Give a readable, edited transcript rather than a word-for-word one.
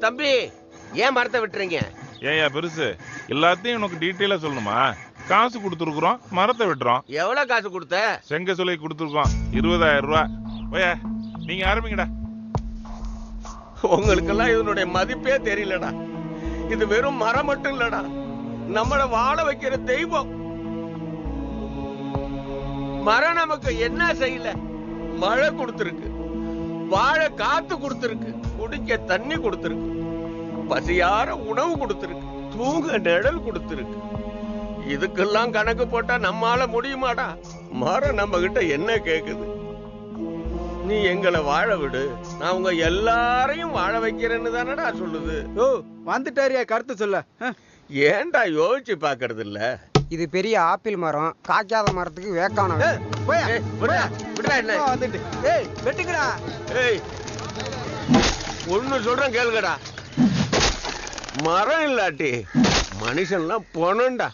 தம்பி, ஏன் மரத்தை விட்டுறீங்க? ஏயா பெருசு, எல்லாத்தையும் உனக்கு டீட்டெயிலா சொல்லணுமா? காசு கொடுத்துருக்குறோம், மரத்தை விட்டுறோம். எவ்வளவு காசு கொடுத்த? செங்க சொல்லி கொடுத்துருக்கோம், 20,000 ரூபாய். ஓயா, நீங்க ஆரம்பிங்கடா. உங்களுக்கெல்லாம் இதனுடைய மதிப்பே தெரியலடா. இது வெறும் மரம் மட்டும் இல்லடா, நம்மள வாழ வைக்கிற தெய்வம். மரம் நமக்கு என்ன செய்யல? மழை கொடுத்திருக்கு, வாழ காத்து கொடுத்திருக்கு, குடிக்க தண்ணி கொடுத்திருக்கு, பசியார உணவு கொடுத்திருக்கு, தூங்க நிழல் கொடுத்திருக்கு. இதுக்கெல்லாம் கணக்கு போட்டா நம்மால முடியுமாடா? மரம் நம்ம கிட்ட என்ன கேக்குது? நீ எங்களை வாழ விடு, நான் உங்க எல்லாரையும் வாழ வைக்கிறேன்னு தானடா சொல்லுது. ஓ வந்துட்டாரியா, கருத்து சொல்ல. ஏன்டா யோசிச்சு பாக்குறது இல்ல? இது பெரிய ஆப்பிள் மரம், காய்க்காத மரத்துக்கு வேக்கான. வெட்டுங்கடா. ஒண்ணு சொல்றேன் கேளுங்கடா, மரம் இல்லாட்டி மனுஷன்லாம் போனண்டா.